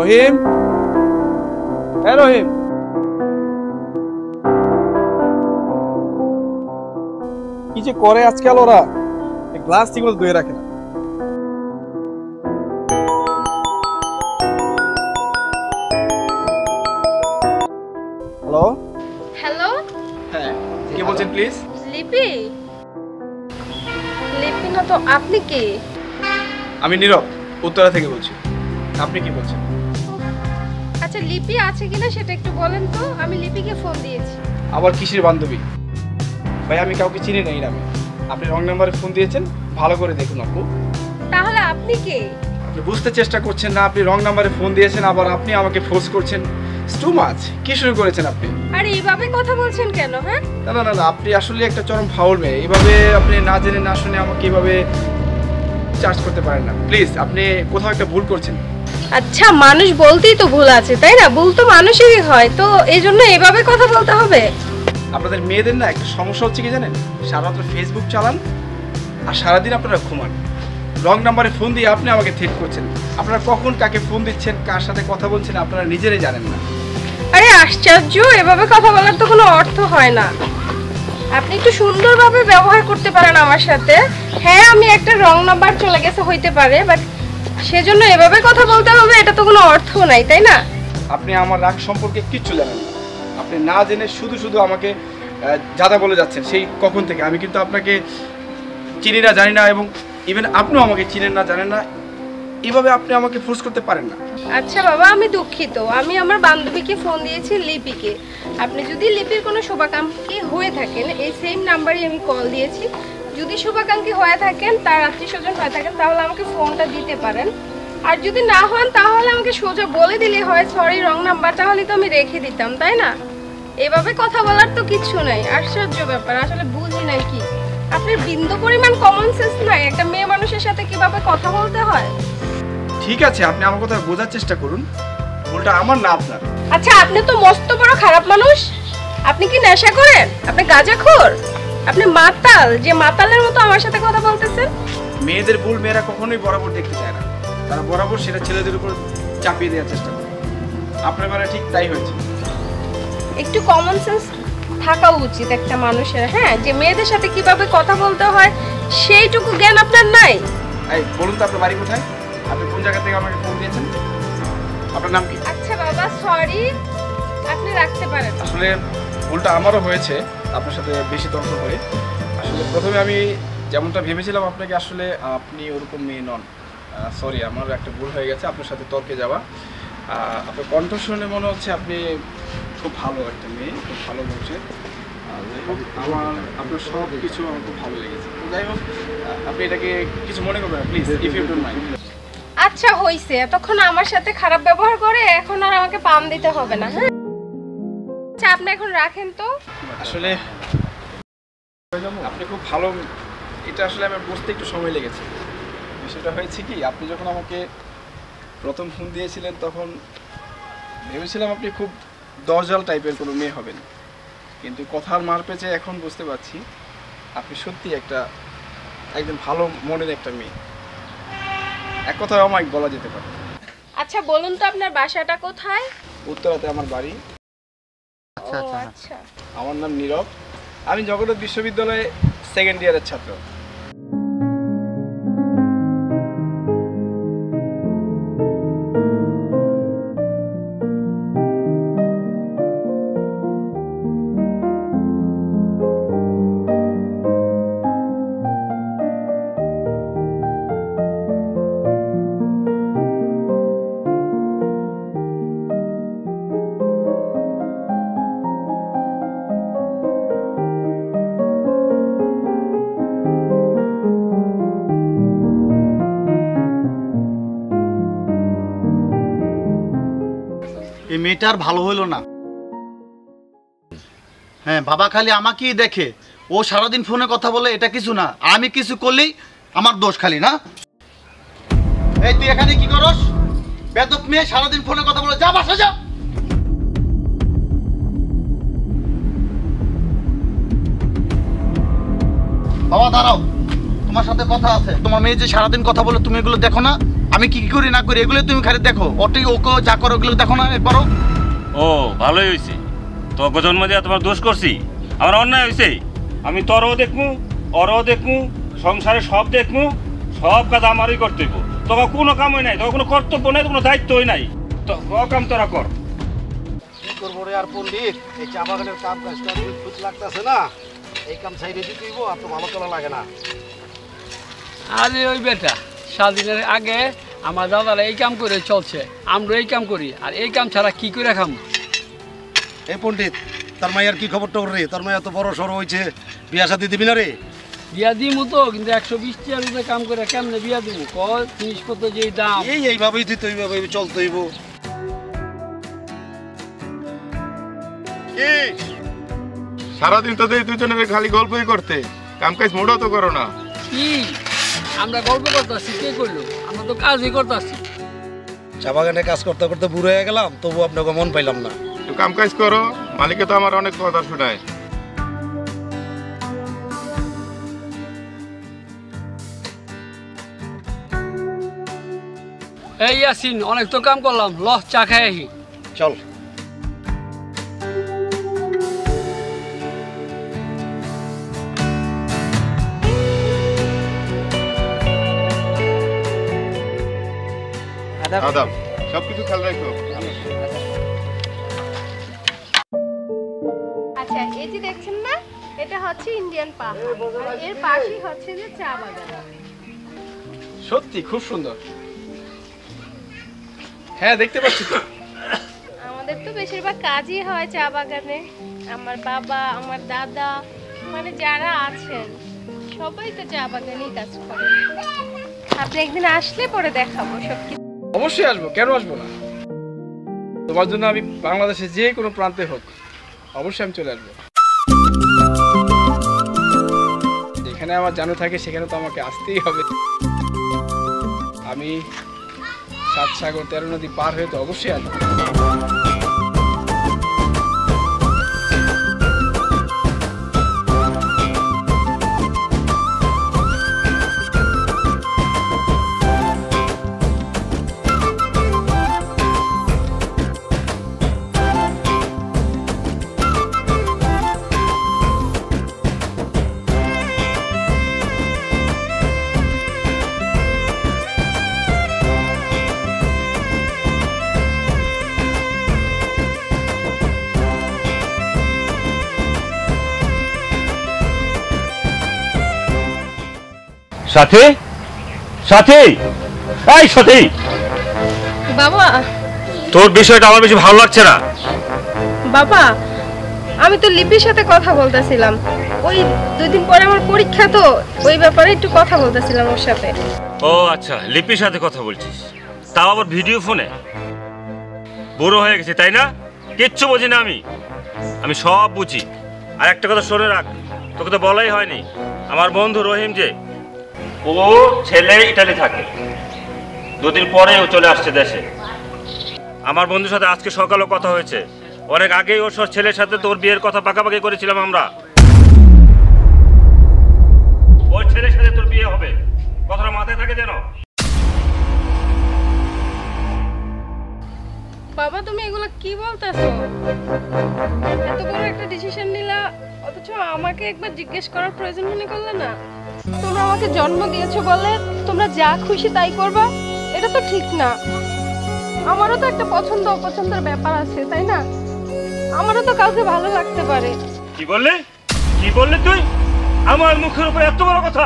রহিম, হ্যাঁ রহিম, কি যে করে আজকাল ওরা, গ্লাস ঠিক মতো ধুয়ে রাখে না। হ্যালো হ্যালো, হ্যাঁ কে বলছেন প্লিজ? লিপি। লিপি না তো, আপনি কি? আমি নীরব, উত্তরা থেকে বলছি। আপনি কি বলছেন? আচ্ছা, লিপি আছে কিনা সেটা একটু বলেন তো। আমি লিপিকে ফোন দিয়েছি। আবার কিসের বান্ধবী? ভাই আমি কাউকে চিনি না এই নামে। আপনি রং নাম্বারে ফোন দিয়েছেন, ভালো করে দেখুন আপু। তাহলে আপনি কে? আপনি বুঝতে চেষ্টা করছেন না, আপনি রং নাম্বারে ফোন দিয়েছেন, আবার আপনি আমাকে ফোর্স করছেন। Too much. কি শুরু করেছেন আপনি? আরে এইভাবে কথা বলছেন কেন? হ্যাঁ না না না, আপনি আসলে একটা চরম ফাউল মেয়ে। এইভাবে আপনি না জেনে না শুনে আমাকে এইভাবে চার্জ করতে পারেন না। প্লিজ, আপনি কোথাও একটা ভুল করছেন। আচ্ছা, মানুষ বলতেই তো ভুল আছে, তাই না? ভুল তো মানুষেরই হয়, তো এই জন্য এভাবে কথা বলতে হবে? আপনাদের মেয়েদের না একটা সমস্যা হচ্ছে কি জানেন, সারারাত ফেসবুক চালান আর সারাদিন আপনারা ঘুমান। রং নাম্বারে ফোন দিয়ে আপনি আমাকে থ্রেট করছেন। আপনারা কখন কাকে ফোন দিচ্ছেন, কার সাথে কথা বলছেন আপনারা নিজেরাই জানেন না। আরে আশ্চর্য, এভাবে কথা বলার তো কোনো অর্থ হয় না। আপনি একটু সুন্দরভাবে ব্যবহার করতে পারেন আমার সাথে। হ্যাঁ, আমি একটা রং নাম্বার চলে গেছে হইতে পারে, বাট সেজন্য এভাবে কথা বলতে হবে, এটা তো কোনো অর্থ নাই, তাই না? আপনি আমার রাগ সম্পর্কে কিচ্ছু জানেন না। আপনি না জেনে শুধু শুধু আমাকে যাদা বলে যাচ্ছেন সেই কখন থেকে। আমি কিন্তু আপনাকে চিনি না, জানি না, এবং ইভেন আপনিও আমাকে চিনেন না, জানেন না। এইভাবে আপনি আমাকে ফোর্স করতে পারেন না। আচ্ছা বাবা, আমি দুঃখিত। আমি আমার বান্ধবীকে ফোন দিয়েছি, লিপিকে। আপনি যদি লিপির কোনো শুভাকাঙ্ক্ষী হয়ে থাকেন, এই সেম নাম্বারে আমি কল দিয়েছি। যদি শুভাকাঙ্ক্ষী হয়ে থাকেন, তার আত্মীয় স্বজন হয়ে থাকেন, তাহলে আমাকে ফোনটা দিতে পারেন। আর যদি না হন, তাহলে আমাকে সোজা বলে দিলে হয় সরি রং নাম্বার, তাহলে তো আমি রেখে দিতাম, তাই না? এভাবে কথা বলার তো কিচ্ছু নাই। আশ্চর্য ব্যাপার, আসলে বুঝি নাই কি আপনার বিন্দু পরিমাণ কমন সেন্স নাই একটা মেয়ে মানুষের সাথে কিভাবে কথা বলতে হয়। ঠিক আছে, আপনি আমার কথা বোঝার চেষ্টা করুন। ভুলটা আমার না আপনার। আচ্ছা, আপনি তো মস্ত বড় খারাপ মানুষ। আপনি কি নেশা করেন? আপনি গাঁজাখোর? আপনি মাতাল, যে মাতালের মতো আমার সাথে কথা বলতেছেন। মেয়েদের ভুল মেয়েরা কখনোই বরাবর দেখতে চায় না, তারা বরাবর সেটা ছেলেদের উপর চাপিয়ে দেওয়ার চেষ্টা করে। আপনার বেলা ঠিক তাই হয়েছে। একটু কমন সেন্স থাকা উচিত একটা মানুষের, হ্যাঁ, যে মেয়েদের সাথে কিভাবে কথা বলতে হয় সেইটুকু জ্ঞান আপনার নাই। এই বলুন তো, আপনার বাড়ি কোথায়? আপনি কোন জায়গা থেকে আমাকে ফোন দিয়েছেন? আপনার নাম কি? আচ্ছা বাবা, সরি, আপনি রাখতে পারেন। আসলে ভুলটা আমারও হয়েছে আপনার সাথে বেশি তর্ক করে। আসলে প্রথমে আমি যেমনটা ভেবেছিলাম আপনাকে, আসলে আপনি ওরকম মেয়ে নন। সরি, আমার একটা ভুল হয়ে গেছে আপনার সাথে তর্কে যাওয়া। আপনার কণ্ঠ শুনে মনে হচ্ছে আপনি খুব ভালো একটা মেয়ে, খুব ভালো বলছেন। আপনার সব কিছু আমার খুব ভালো লেগেছে। যাই হোক, আপনি এটাকে কিছু মনে করবেন না please, if you don't mind. আচ্ছা হইছে, এতক্ষণ আমার সাথে খারাপ ব্যবহার করে এখন আর আমাকে পাম দিতে হবে না, হ্যাঁ? আচ্ছা, আপনি এখন রাখেন তো। আসলে আপনি খুব ভালো, এটা আসলে আমার বুঝতে একটু সময় লেগেছে। বিষয়টা হয়েছে কি, আপনি যখন আমাকে প্রথম ফোন দিয়েছিলেন তখন ভেবেছিলাম আপনি খুব দরজাল টাইপের কোনো মেয়ে হবেন, কিন্তু কথার মার পেঁচে এখন বুঝতে পারছি আপনি সত্যি একদম ভালো মনের একটা মেয়ে। এক কথায় আমাকে বলা যেতে পারে। আচ্ছা বলুন তো, আপনার বাসাটা কোথায়? উত্তরাতে আমার বাড়ি। ও আচ্ছা। আমার নাম নীরব, আমি জগন্নাথ বিশ্ববিদ্যালয়ে সেকেন্ড ইয়ারের ছাত্র। এই মেয়েটার ভালো হইল না। হ্যাঁ, বাবা খালি আমাকেই দেখে, ও সারাদিন ফোনে কথা বলে, এটা কিছু না। আমি কিছু করলেই আমার দোষ খালি না। এই তুই এখানে কি করস? বেদব মেয়ে, সারাদিন ফোনে কথা বলে, যা বাসা যা। বাবা দাঁড়াও, তোমার সাথে কথা আছে। তোমার মেয়ে যে সারাদিন কথা বলে, তুমি এগুলো দেখো না? আমি কি কি করি না করি এগুলো তুমি খালি দেখো, ওকে যা করো ওগুলো দেখো না একবারও। ও ভালোই হয়েছে, তোকে জন্ম দেওয়া তোমার দোষ করছি, আমার অন্যায় হয়েছে। আমি তোরও দেখমু, ওরও দেখমু, সংসারে সব দেখমু, সব কাজ আমারই করতে হইব। তোকে কোনো কামই নাই, তোকে কোনো কর্তব্য নাই, কোনো দায়িত্বই নাই, তো কাম তোরা কর। কি করবো রে আর পণ্ডিত, এই চা বাগানের কাম কাজটা খুব লাগতেছে না, এই কাম সাইডে দিতে হইব, আর তো ভালো তোলা লাগে না। আরে ওই বেটা, স্বাধীনের আগে আমার দাদারা এই কাম করে চলছে, আমরা এই কাম করি, আর এই কাম ছাড়া কি করে খাম? এই পণ্ডিত, তার মায়ের কি খবর টবর রে? তার মায়ের তো বড় সড়ো হয়েছে, বিয়া শাদি দিবি না রে? বিয়া দিমু তো, কিন্তু 120 টাকার উপরে কাম করে কেমনে বিয়া দিমু? কয় জিনিসপত্র যেই দাম। এইভাবেই দিতে হইব, এইভাবে চলতে হইব। কি সারাদিন তো এই দুজনের খালি গল্পই করতে, কাম কাজ মোড়ও তো করো না। কি আমরা গল্প করতেছি, কে করলো? আমরা তো কাজই করতেছি। চা বাগানে কাজ করতে করতে বুড়ো হয়ে গেলাম, তবু আপনাকে মন পাইলাম না। তো কাম কাজ করো, মালিকে তো আমার অনেক কথা শোনায়। এই ইয়াসিন, অনেক তো কাম করলাম, ল চা খাই আহি। চল। আদাব, সবকিছু খেয়াল রাখো। আচ্ছা, এই যে দেখছেন না, এটা হচ্ছে ইন্ডিয়ান পাহাড়, আর এর পাশেই হচ্ছে যে চা বাগান। সত্যি খুব সুন্দর। হ্যাঁ দেখতে পাচ্ছি তো। আমাদের তো বেশিরভাগ কাজই হয় চা বাগানে। আমার বাবা, আমার দাদা, মানে যারা আছেন সবাই তো চা বাগানেই কাজ করে। আপনি একদিন আসলে পরে দেখাবো সবকিছু। অবশ্যই আসবো, কেন আসবো না? তোমার জন্য আমি বাংলাদেশে যে কোনো প্রান্তে হোক অবশ্যই আমি চলে আসবো। যেখানে আমার জানো থাকে সেখানে তো আমাকে আসতেই হবে। আমি 7 সাগর 13 নদী পার হয়ে তো অবশ্যই আসবো। সাথী, সাথী, এই সাথী, বাবা, তোর বিষয়টা আমার বেশি ভালো লাগছে না। বাবা, আমি তো লিপির সাথে কথা বলতেছিলাম। ওই 2 দিন পরে আমার পরীক্ষা, তো ওই ব্যাপারে একটু কথা বলতেছিলাম ওর সাথে। ও আচ্ছা, লিপির সাথে কথা বলছিস, তাও আবার ভিডিও ফোনে? বুড়ো হয়ে গেছি তাই না? কিচ্ছু বুঝি না আমি সব বুঝি। আর একটা কথা শুনে রাখ, তোকে তো বলাই হয়নি, আমার বন্ধু রহিম যে, ও ছেলে ইটালি থাকে, 2 দিন পরে ও চলে আসছে দেশে। আমার বন্ধুর সাথে আজকে সকালেও কথা হয়েছে, অনেক আগেই ওর ছেলের সাথে তোর বিয়ের কথা পাকাপাকি করেছিলাম আমরা। ওর ছেলের সাথে তোর বিয়ে হবে, কথাটা মাথায় থাকে যেন। বাবা, তুমি এগুলো কি বলতেছো? এত বড় একটা ডিসিশন নিলা, অথচ আমাকে একবার জিজ্ঞেস করার প্রয়োজন মনে করলে না? তোমরা আমাকে জন্ম দিয়েছো বলে তোমরা যা খুশি তাই করবা, এটা তো ঠিক না। আমারও তো একটা পছন্দ অপছন্দের ব্যাপার আছে, তাই না? আমারও তো কাউকে ভালো লাগতে পারে। কি বললি? কি বললি তুই? আমার মুখের উপর এত বড় কথা?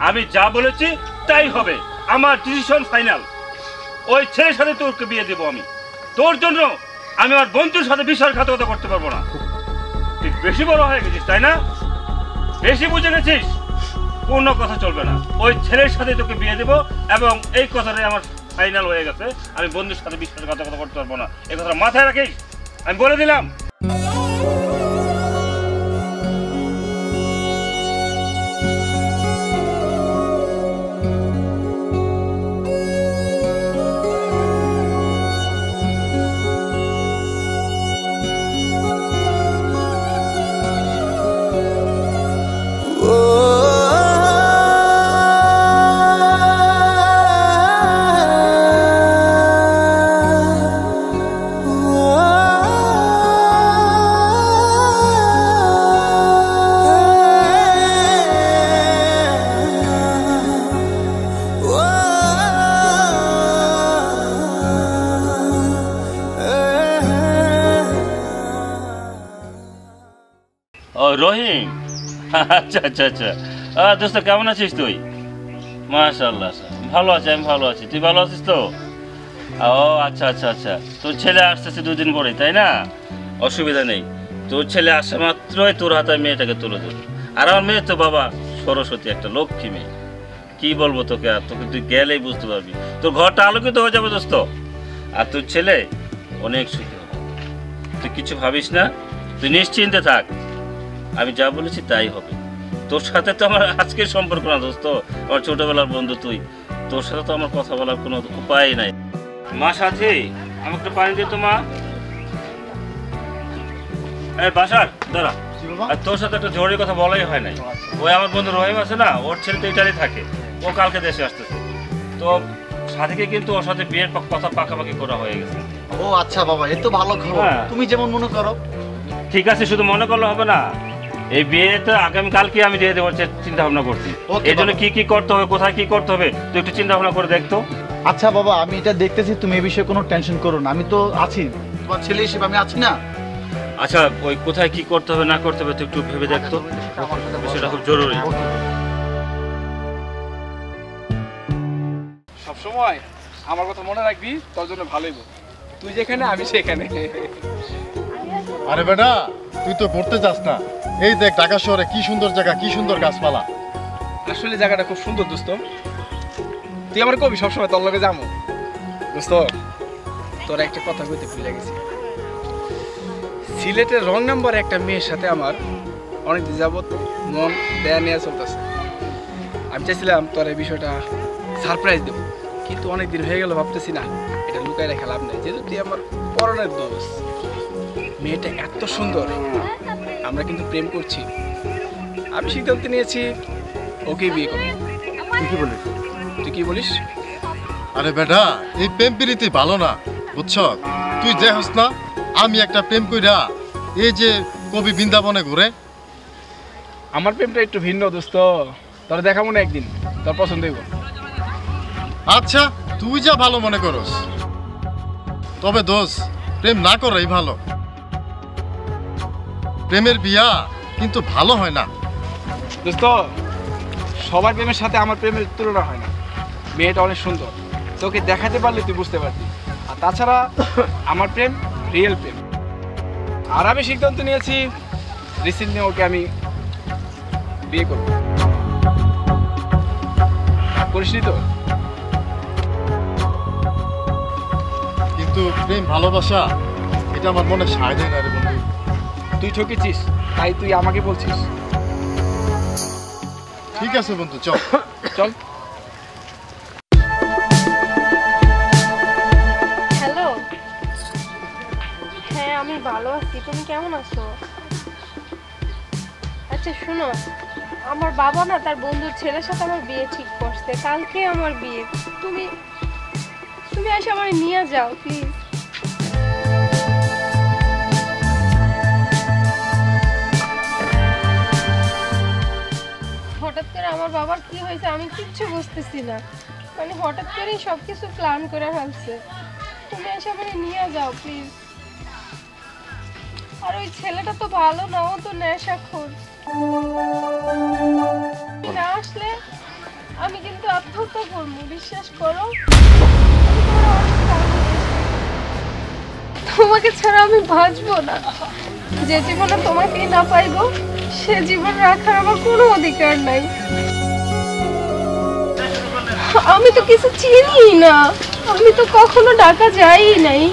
আমি যা বলেছি তাই হবে, আমার ডিসিশন ফাইনাল। ওই ছেলের সাথে তোকে বিয়ে দেবো আমি। তোর জন্য আমি আমার বন্ধুর সাথে বিশ্বাসঘাতকতা করতে পারবো না। তুই বেশি বড় হয়ে গেছিস তাই না? বেশি বুঝে গেছিস, কোনো কথা চলবে না। ওই ছেলের সাথে তোকে বিয়ে দেবো, এবং এই কথাটাই আমার ফাইনাল হয়ে গেছে। আমি বন্ধুর সাথে বিশ্বাসঘাতকতা করতে পারবো না, এই কথাটা মাথায় রাখিস, আমি বলে দিলাম। ও রহিম, আচ্ছা আচ্ছা আচ্ছা। দোস্ত কেমন আছিস তুই? মাশাআল্লাহ, ভালো আছি, আমি ভালো আছি। তুই ভালো আছিস তো? ও আচ্ছা আচ্ছা আচ্ছা, তোর ছেলে আসতেছে 2 দিন পরে, তাই না? অসুবিধা নেই, তোর ছেলে আসা মাত্রই তোর হাতে মেয়েটাকে তুলে দেবো। আর আমার মেয়ে তো বাবা সরস্বতী, একটা লক্ষ্মী মেয়ে। কি বলবো তোকে, আর তোকে তুই গেলেই বুঝতে পারবি, তোর ঘরটা আলোকিত হয়ে যাবে দোস্ত। আর তোর ছেলে অনেক সুখী হবে, তুই কিছু ভাবিস না, তুই নিশ্চিন্তে থাক। আমি যা বলেছি তাই হবে। তোর সাথে তো আমার আজকের সম্পর্ক না দোস্ত, আমার ছোটবেলার বন্ধু তুই, তোর সাথে তো আমার কথা বলার কোনো উপায় নাই। মা সাথে আমাকে একটু পানি দে তো মা। এই বাসার দাঁড়া, আর তোর সাথে একটা জরুরি কথা বলাই হয় নাই। ওই আমার বন্ধু রহিম আছে না, ওর ছেলে তো ইটালি থাকে, ও কালকে দেশে আসতেছে। তো সাথীকে কিন্তু ওর সাথে বিয়ের কথা পাকাপাকি করা হয়ে গেছে। ও আচ্ছা বাবা, এ তো ভালো খবর। হ্যাঁ। তুমি যেমন মনে করো। ঠিক আছে, শুধু মনে করলে হবে না, এই বিয়েতে আগামীকালকে আমি দিয়ে দেওয়ার চিন্তা ভাবনা করছি। Okay, এই জন্য বাবা। কি কি করতে হবে, কোথায় কি করতে হবে, তুই একটু চিন্তা ভাবনা করে দেখতো। আচ্ছা বাবা, আমি এটা দেখতেছি, তুমি এই বিষয়ে কোনো টেনশন করো না, আমি তো আছি, তোমার ছেলে হিসেবে আমি আছি না। আচ্ছা, ওই কোথায় কি করতে হবে না করতে হবে তুই একটু ভেবে দেখতো, সেটা খুব জরুরি। সবসময় আমার কথা মনে রাখবি, তোর জন্য ভালোই বল। তুই যেখানে আমি সেখানে। আরে বেটা, তুই তো ঘুরতে যাস না? এই দেখ ঢাকা শহরে কি সুন্দর জায়গা, কি সুন্দর গাছপালা। আসলে জায়গাটা খুব সুন্দর দোস্ত, তুই আমার কবি সবসময় তোর লগে যাবো। দোস্ত, তোর একটা কথা কইতে ভুলে গেছি। সিলেটের রং নাম্বার একটা মেয়ের সাথে আমার অনেকদিন যাবত মন দেয়া নেওয়া চলতেছে। আমি চাইছিলাম তোর এই বিষয়টা সারপ্রাইজ দেবো, কিন্তু অনেকদিন হয়ে গেল, ভাবতেছি না এটা লুকায় রেখে লাভ নেই, যেহেতু তুই আমার পরনের দোষ। মেয়েটা এত সুন্দর, আমরা কিন্তু প্রেম করছি। আমি সিদ্ধান্ত নিয়েছি ওকেই বিয়ে করবো। তুই কি বলিস? তুই কি বলিস? আরে বেটা, এই প্রেম প্রীতি ভালো না, বুঝছ? তুই যে হস না, আমি একটা প্রেম কইরা এই যে কবি বৃন্দাবনে ঘুরে। আমার প্রেমটা একটু ভিন্ন দোস্ত, তোর দেখাবো না একদিন, তোর পছন্দ হইব। আচ্ছা, তুই যা ভালো মনে করস, তবে দোষ প্রেম না করাই ভালো। প্রেমের বিয়া কিন্তু ভালো হয় না। দোস্ত, সবার প্রেমের সাথে আমার প্রেমের তুলনা হয় না। মেয়েটা অনেক সুন্দর, তোকে দেখাতে পারলে তুই বুঝতে পারবি। আর তাছাড়া আমার প্রেম রিয়েল প্রেম। আর আমি সিদ্ধান্ত নিয়েছি রিসেন্টলি ওকে আমি বিয়ে করব। করিসনি তো? কিন্তু প্রেম ভালোবাসা এটা আমার মনে সায় দেয় না রে বন্ধু। তুই ঠকেছিস, তাই তুই আমাকে বলছিস? ঠিক আছে বন্ধু, চল চল। হ্যালো, হ্যাঁ আমি ভালো আছি, তুমি কেমন আছো? আচ্ছা শোনো, আমার বাবা না তার বন্ধুর ছেলের সাথে আমার বিয়ে ঠিক করছে, কালকে আমার বিয়ে। তুমি তুমি এসে আমার নিয়ে যাও প্লিজ। হঠাৎ করে আমার বাবার কি হয়েছে আমি কিচ্ছু বুঝতেছি না, মানে হঠাৎ করেই সবকিছু প্ল্যান করে ফেলছে। তুমি এসে আমাকে নিয়ে যাও প্লিজ। আর ওই ছেলেটা তো ভালো না, ও তো নেশাখোর। না আসলে আমি কিন্তু আত্মহত্যা করবো, বিশ্বাস করো। তোমাকে ছাড়া আমি বাঁচবো না। যে জীবনে তোমাকেই না পাইবো সে জীবন রাখার আমার কোনো অধিকার নাই। আমি তো কিছু চিনি না, আমি তো কখনো ঢাকা যাই নাই।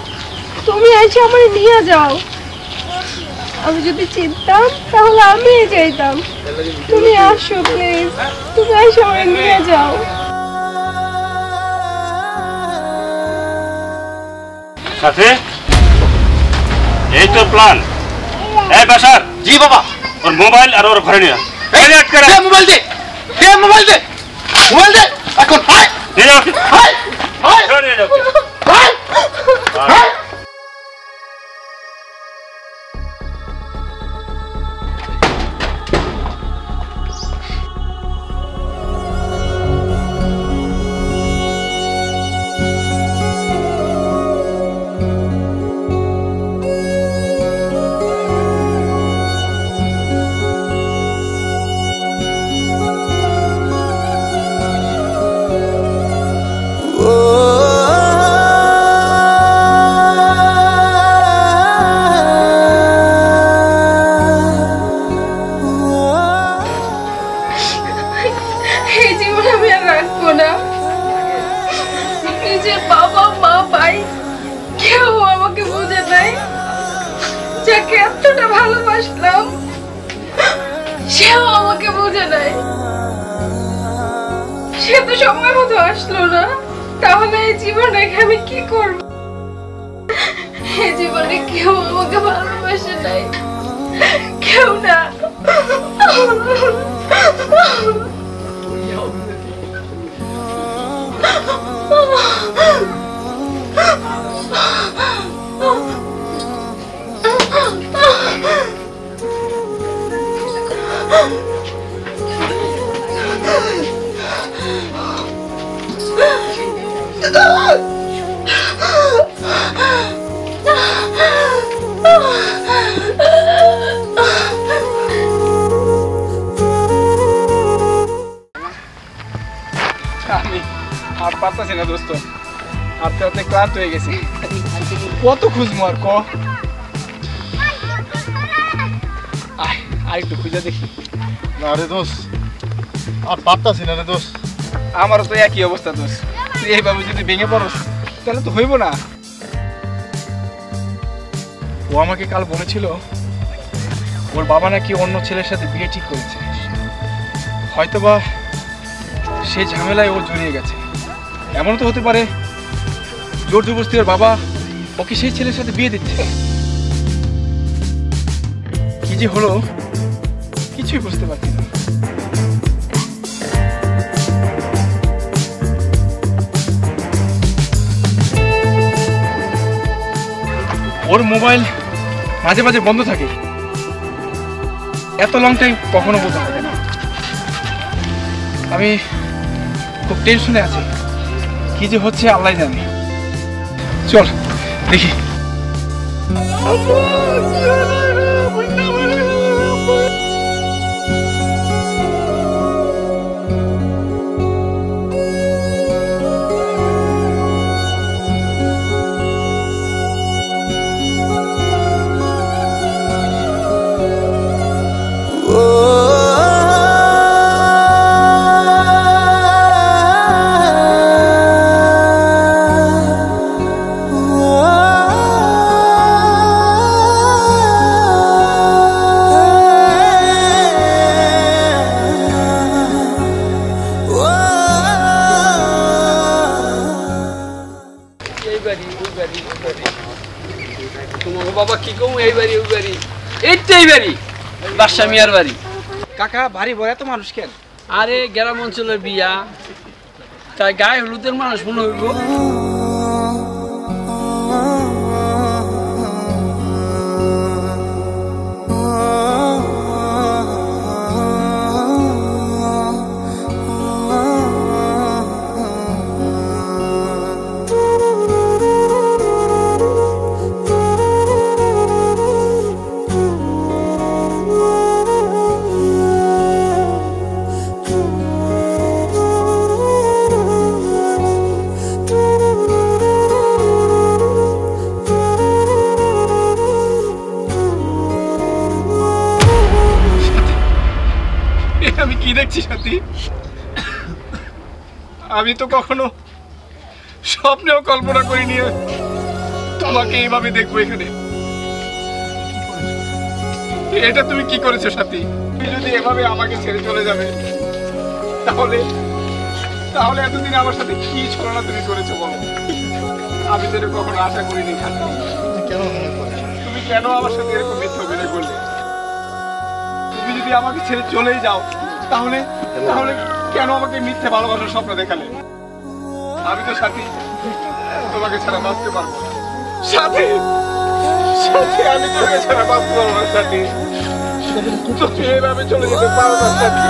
তুমি এসে আমার নিয়ে যাও। আমি যদি চিনতাম তাহলে আমি যাইতাম। তুমি আসো প্লিজ, তুমি এসে আমার নিয়ে যাও। সাথে এই তো প্ল্যান। এই বাসার জি বাবা। ওর মোবাইল আর ওর ঘরে নিয়ে আয়। মোবাইল দে, মোবাইল দে, মোবাইল দে এখন। নিয়ে যাও, নিয়ে যাও। বোঝে নাই। সে তো সময় মতো আসলো না, তাহলে এই জীবন রেখে আমি কি করব? এই জীবনে কেউ আমাকে ভালোবাসে নাই, কেউ না। আমি আর পারতাছি না দোস্ত, হাঁটতে হাঁটতে ক্লান্ত হয়ে গেছি। কত খুঁজবো আর আর একটু খুঁজে দেখি। না রে দোষ, আর পারতাছি না রে দোষ। আমারও তো একই অবস্থা দোষ, তুই এইভাবে যদি ভেঙে পড়স তাহলে তো হইব না। ও আমাকে কাল বলেছিল ওর বাবা নাকি অন্য ছেলের সাথে বিয়ে ঠিক করেছে, হয়তোবা সেই ঝামেলায় ও জড়িয়ে গেছে। এমন তো হতে পারে জোর জবরদস্তি ওর বাবা ওকে সেই ছেলের সাথে বিয়ে দিচ্ছে। কি যে হলো কিছুই বুঝতে পারছি না। ওর মোবাইল মাঝে মাঝে বন্ধ থাকে, এত লং টাইম কখনো বলতে থাকে না। আমি খুব টেনশনে আছি, কি যে হচ্ছে আল্লাহ জানে। চল দেখি। তোমার বাবা কি কম, এই বাড়ি ওই বাড়ি, এইটাই বাড়ি বাদশা মিয়ার বাড়ি। কাকা বাড়ি বড় এত মানুষ কেন? আরে গ্রাম অঞ্চলের বিয়া, তাই গায়ে হলুদের মানুষ মনে হইব। আমি কি দেখছি সাথী? আমি তো কখনো স্বপ্নেও কল্পনা করিনি তোমাকে এইভাবে দেখবো এখানে। এটা তুমি কি করেছো সাথী? তুমি যদি এভাবে আমাকে ছেড়ে চলে যাবে তাহলে তাহলে এতদিন আমার সাথে কি ছলনা তুমি করেছো বলো? আমি তো এটা কখনো আশা করিনি সাথী। তুমি কেন আমার সাথে এরকম মিথ্যা অভিনয় করলে? তুমি যদি আমাকে ছেড়ে চলেই যাও তাহলে তাহলে কেন আমাকে মিথ্যে ভালোবাসার স্বপ্ন দেখালে? আমি তো সাথী তোমাকে ছাড়া বাঁচতে পারবো না সাথী। সাথী আমি তোমাকে ছাড়া বাঁচতে পারবো না সাথী। তুমি এভাবে চলে যেতে পারো না সাথী।